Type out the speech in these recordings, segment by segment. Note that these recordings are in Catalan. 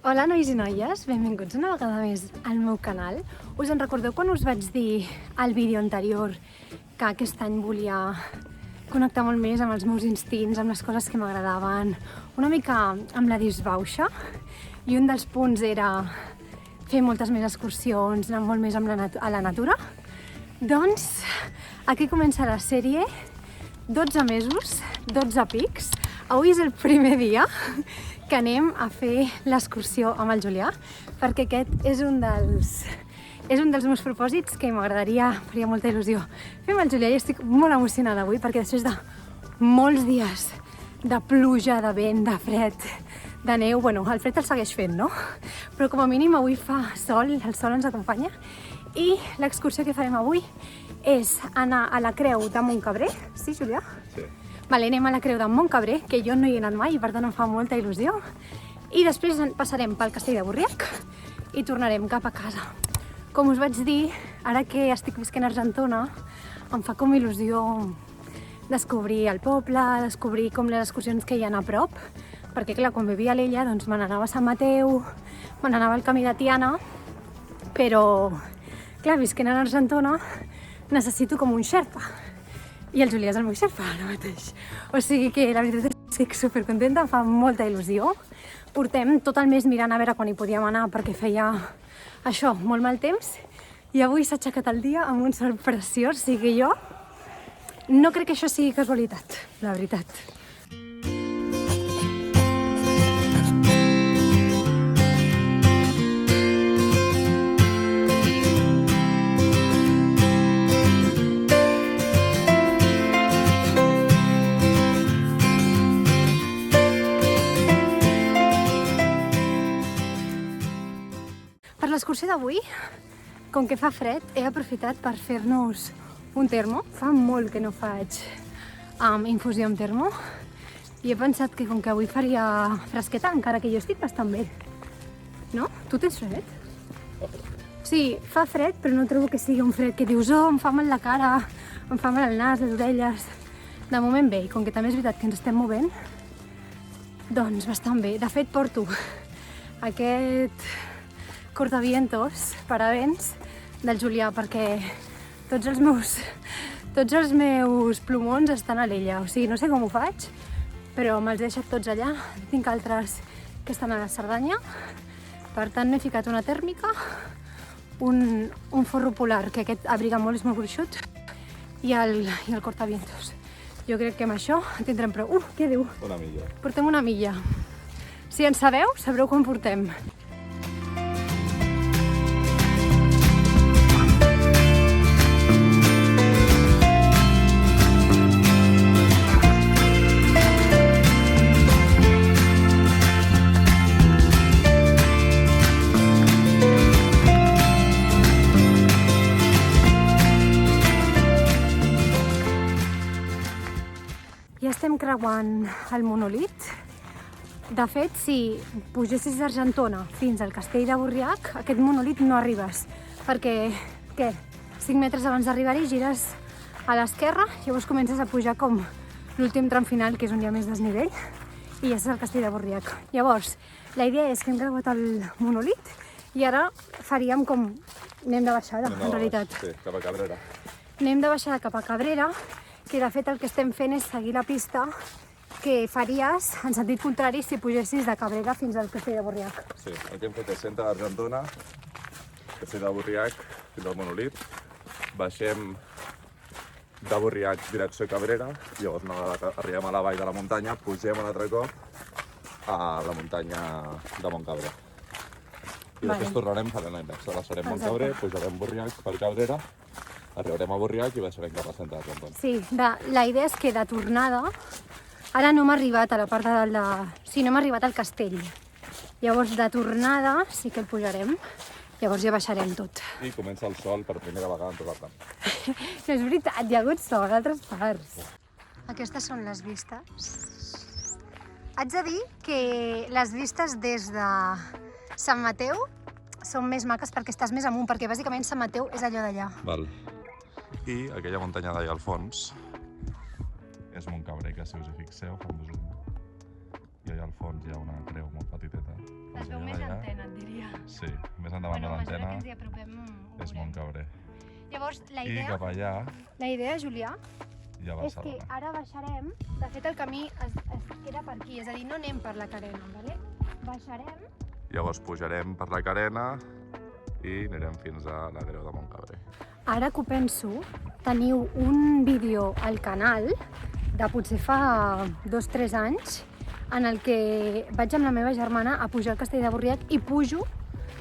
Hola nois i noies, benvinguts una vegada més al meu canal. Us en recordeu quan us vaig dir al vídeo anterior que aquest any volia connectar molt més amb els meus instints, amb les coses que m'agradaven, una mica amb la disbauxa, i un dels punts era fer moltes més excursions, anar molt més a la natura? Doncs aquí comença la sèrie, 12 mesos, 12 pics. Avui és el primer dia que anem a fer l'excursió amb el Julià, perquè aquest és un dels meus propòsits que m'agradaria, faria molta il·lusió fer amb el Julià, i estic molt emocionada avui perquè després de molts dies de pluja, de vent, de fred, de neu, bueno, el fred el segueix fent, no? Però com a mínim avui fa sol, el sol ens acompanya, i l'excursió que farem avui és anar a la creu de Montcabrer, sí, Julià? Sí. Vale, anem a la creu de Montcabrer, que jo no hi he anat mai i per tant em fa molta il·lusió. I després passarem pel castell de Borriac i tornarem cap a casa. Com us vaig dir, ara que estic visquent a Argentona, em fa com il·lusió descobrir el poble, descobrir com les excursions que hi ha a prop, perquè clar, quan vivia a l'Ella, doncs me n'anava a Sant Mateu, me n'anava al camí de Tiana, però clar, visquent a Argentona necessito com un xerpa. I el Julià és el meu xerpa ara mateix. O sigui que la veritat és que estic supercontenta, em fa molta il·lusió. Portem tot el mes mirant a veure quan hi podíem anar perquè feia això, molt mal temps. I avui s'ha aixecat el dia amb un sol preciós, o sigui jo no crec que això sigui casualitat, la veritat. Per l'excursió d'avui, com que fa fred, he aprofitat per fer-nos un termo. Fa molt que no faig infusió amb termo i he pensat que com que avui faria fresqueta, encara que jo estic bastant bé. No? Tu tens fred? Sí, fa fred, però no trobo que sigui un fred que dius oh, em fa mal la cara, em fa mal el nas, les orelles. De moment bé, i com que també és veritat que ens estem movent, doncs bastant bé. De fet, porto aquest cortavientos, paravents, del Julià, perquè tots els meus plomons estan a l'Ella. O sigui, no sé com ho faig, però me'ls he deixat tots allà. Tinc altres que estan a la Cerdanya. Per tant, m'he ficat una tèrmica, un forro polar, que aquest abriga molt, és molt gruixut, i el cortavientos. Jo crec que amb això en tindrem prou. Què diu? Una milla. Portem una milla. Si en sabeu, sabreu quan portem. Ja estem creuant el monòlit. De fet, si pugessis d'Argentona fins al castell de Borriac, aquest monòlit no arribes, perquè, 5 metres abans d'arribar-hi gires a l'esquerra, llavors comences a pujar com l'últim tram final, que és on hi ha més desnivell, i ja és el castell de Borriac. Llavors, la idea és que hem creuat el monòlit i ara faríem com... anem de baixada, en realitat. Sí, cap a Cabrera. Anem de baixada cap a Cabrera, que de fet el que estem fent és seguir la pista que faries en sentit contrari si pugessis de Cabrera fins al castell de Borriac. Sí, el que hem fet és centre d'Argentona, castell de Borriac fins al monòlit, baixem de Borriac direcció Cabrera, llavors una vegada que arribem a la vall de la muntanya, pugem un altre cop a la muntanya de Montcabrer. I després tornarem farem la inversa, baixarem Montcabrer, pujarem Borriac per Cabrera, arribarem a Borriac i baixarem cap al centre d'Argentona. Sí, la idea és que de tornada, ara no hem arribat a la part de dalt de... Sí, no hem arribat al castell. Llavors, de tornada sí que el pujarem, llavors ja baixarem tot. I comença el sol per primera vegada en tot el camp. No és veritat, hi ha hagut sol a altres parts. Aquestes són les vistes. Haig de dir que les vistes des de Sant Mateu són més maques perquè estàs més amunt, perquè bàsicament Sant Mateu és allò d'allà. Val. I aquella muntanya d'allà al fons és Montcabrer, que si us hi fixeu, fan zoom. I allà al fons hi ha una creu molt petiteta. Es veu més l'antena, et diria. Sí, més endavant de l'antena que ens hi apropem, és Montcabrer. Llavors, I cap allà la idea, Julià, hi ha és que Barcelona. ara baixarem. De fet, el camí es queda per aquí, és a dir, no anem per la carena, ¿vale? Baixarem. Llavors pujarem per la carena i anirem fins a la Creu de Montcabrer. Ara que ho penso, teniu un vídeo al canal de potser fa 2-3 anys en el que vaig amb la meva germana a pujar al Castell de Borriac i pujo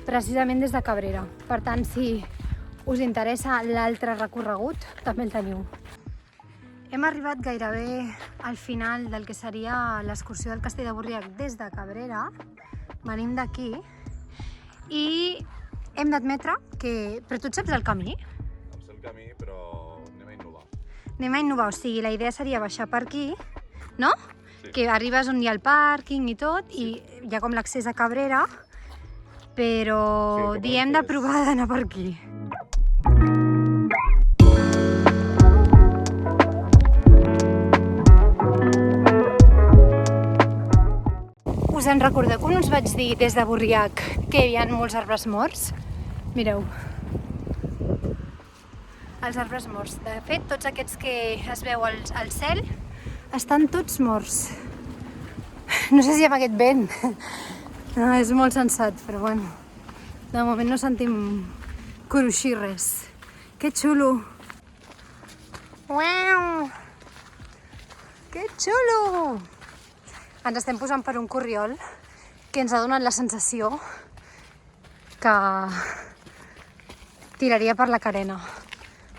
precisament des de Cabrera. Per tant, si us interessa l'altre recorregut, també el teniu. Hem arribat gairebé al final del que seria l'excursió del Castell de Borriac des de Cabrera. Venim d'aquí i hem d'admetre que... Però tu et saps el camí? Em sé el camí, però anem a innovar. Anem a innovar, o sigui, la idea seria baixar per aquí, no? Sí. Que arribes on hi ha el pàrquing i tot, i hi ha com l'accés a Cabrera, però Sí, diem de provar d'anar per aquí. Us en recordeu quan us vaig dir des de Borriac que hi ha molts arbres morts? Mireu. Els arbres morts. De fet, tots aquests que es veu al cel estan tots morts. No sé si amb aquest vent. No, és molt sensat, però bueno. De moment no sentim cruixir res. Que xulo! Uau! Que xulo! Ens estem posant per un corriol que ens ha donat la sensació que tiraria per la carena.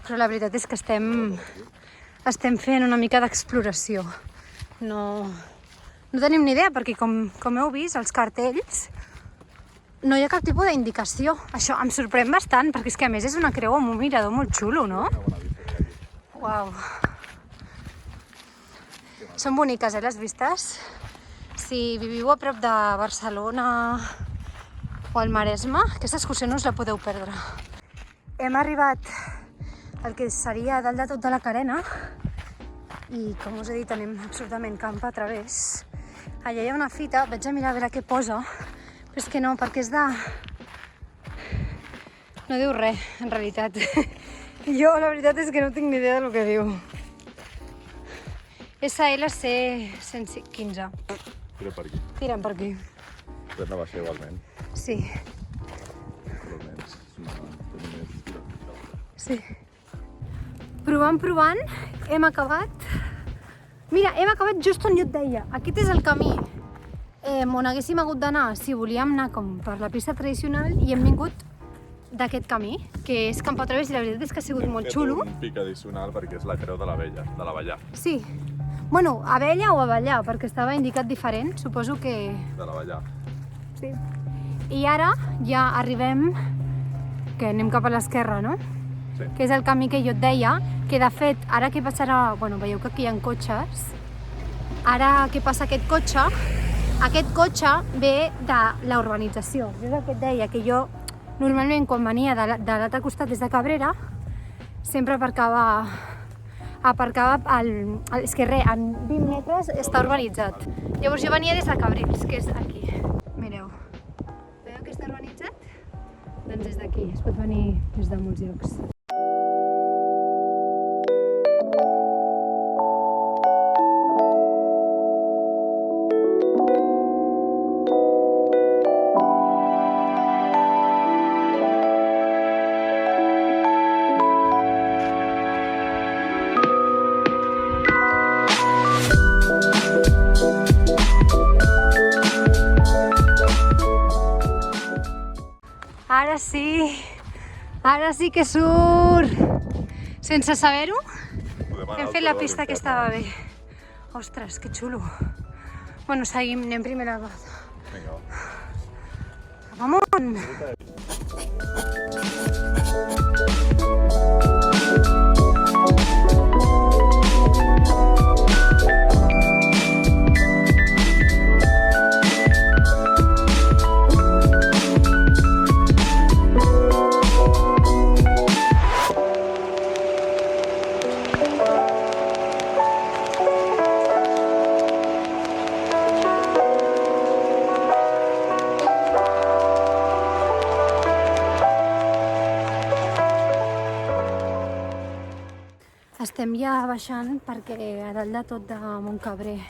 Però la veritat és que estem fent una mica d'exploració. No tenim ni idea, perquè com heu vist, els cartells no hi ha cap tipus d'indicació. Això em sorprèn bastant, perquè és que a més és una creu amb un mirador molt xulo, no? Uau! Són boniques, les vistes? Si viviu a prop de Barcelona o al Maresme, aquesta excursió no us la podeu perdre. Hem arribat al que seria dalt de tot de la carena i, com us he dit, anem absolutament camp a través. Allà hi ha una fita, vaig a mirar a veure què posa, però és que no, perquè és de... No diu res, en realitat. Jo, la veritat és que no tinc ni idea del que diu. SLC 115. Tira per aquí. Tirem per aquí. Hem de baixar igualment. Sí. Almenys Sí. Provant, hem acabat... Mira, hem acabat just on jo et deia. Aquest és el camí on haguéssim hagut d'anar si volíem anar com per la pista tradicional i hem vingut d'aquest camí, que és Camp a través, i la veritat és que ha sigut molt xulo. Un pic addicional perquè és la creu de l'Avellà. Sí. Bueno, Abella o Avellà, perquè estava indicat diferent, suposo que... De l'Avellà. Sí. I ara ja arribem, que anem cap a l'esquerra, no? Sí. Que és el camí que jo et deia, que de fet, ara que passarà... Bueno, veieu que aquí hi ha cotxes. Ara que passa aquest cotxe ve de la urbanització. És el que et deia, que jo normalment quan venia de l'altre costat des de Cabrera, sempre aparcava és que res, en 20 metres està urbanitzat. Llavors jo venia des de Cabrils, que és aquí. Mireu, veieu que està urbanitzat? Doncs des d'aquí, es pot venir des de molts llocs. Ara sí que surt! Sense saber-ho, hem fet la pista que estava bé. Ostres, que xulo! Bueno, seguim, anem primer a la base. Vinga, va. Cap amunt! estem ja baixant perquè a dalt de tot de Montcabrer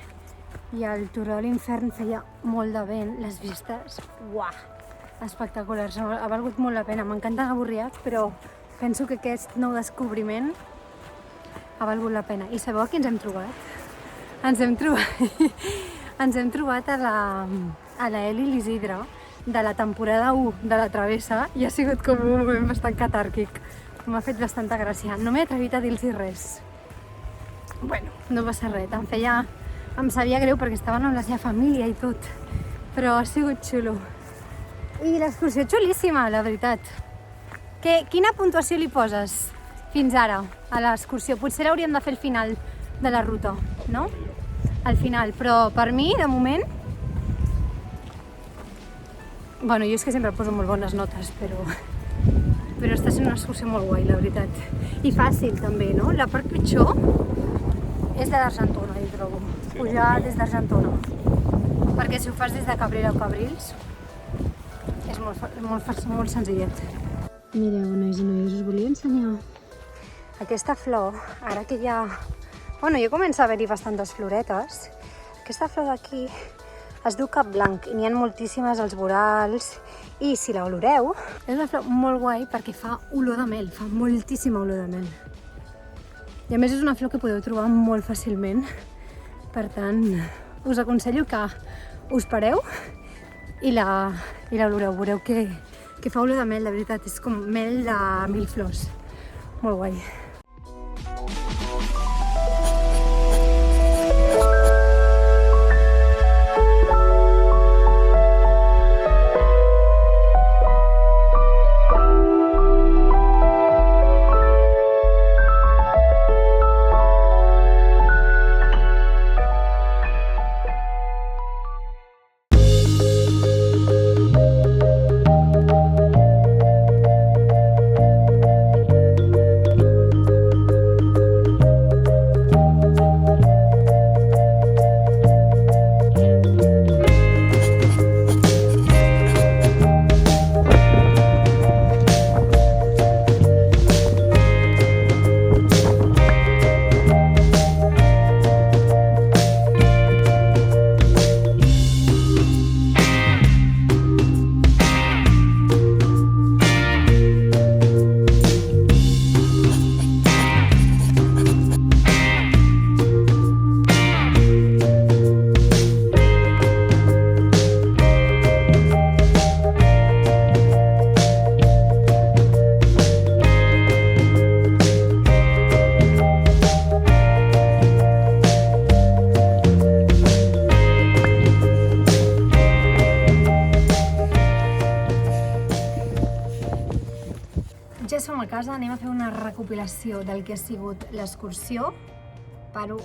i el turó de l'Infern feia molt de vent. Les vistes, uah, espectaculars. Ha valgut molt la pena. M'encanten a Borriac, però penso que aquest nou descobriment ha valgut la pena. I sabeu a qui ens hem trobat? Ens hem trobat a la Eli i l'Isidre de la temporada 1 de la Travessa i ha sigut com un moment bastant catàrquic. M'ha fet bastanta gràcia. No m'he atrevit a dir-los res. Bueno, no passa res. Em sabia greu perquè estaven amb la seva família i tot, però ha sigut xulo. I l'excursió xulíssima, la veritat. Quina puntuació li poses fins ara a l'excursió? Potser l'hauríem de fer al final de la ruta, no? Al final, però per mi, de moment... Bueno, jo és que sempre poso molt bones notes, però està sent una excursió molt guai, la veritat. I fàcil, també, no? La part pitjor és la d'Argentona, jo trobo. Pujar des d'Argentona. Perquè si ho fas des de Cabrera o Cabrils, és molt senzillet. Mireu, nois i noies, us volia ensenyar aquesta flor, ara que ja... Bueno, ja comença a haver-hi bastantes floretes. Aquesta flor d'aquí es diu cap blanc i n'hi ha moltíssimes als vorals. I si la oloreu, és una flor molt guai perquè fa olor de mel, fa moltíssima olor de mel. I a més és una flor que podeu trobar molt fàcilment. Per tant, us aconsello que us pareu i l'oloreu. Veureu que fa olor de mel, de veritat, és com mel de 1000 flors. Molt guai. Ja som a casa, anem a fer una recopilació del que ha sigut l'excursió. Paro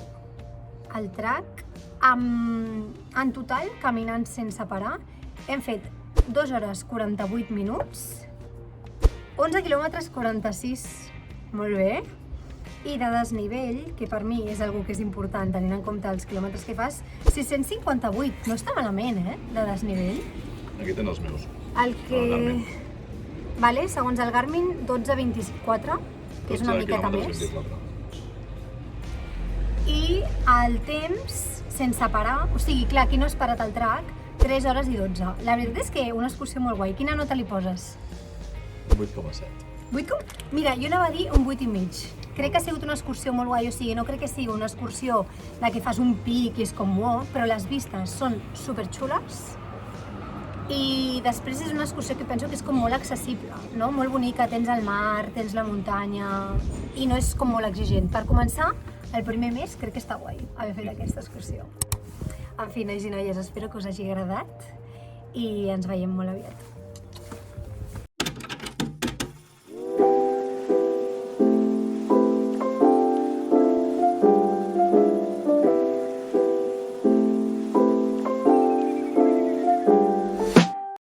el track. En total, caminant sense parar, hem fet 2 hores 48 minuts, 11 quilòmetres 46, molt bé, i de desnivell, que per mi és algo que és important tenint en compte els quilòmetres que fas, 658, no està malament, de desnivell. Aquí tens els meus. El que... Vale, segons el Garmin, 12:24, que és una miqueta més. I el temps, sense parar, o sigui, clar, aquí no has parat el track, 3 hores i 12. La veritat és que una excursió molt guai. Quina nota li poses? 8,7. 8? Mira, jo anava a dir un 8,5. Crec que ha sigut una excursió molt guai, o sigui, no crec que sigui una excursió de que fas un pic i és com wow, però les vistes són superxules. I després és una excursió que penso que és com molt accessible, no? Molt bonica, tens el mar, tens la muntanya i no és com molt exigent. Per començar, el primer mes crec que està guai haver fet aquesta excursió. En fi, nois i noies, espero que us hagi agradat i ens veiem molt aviat.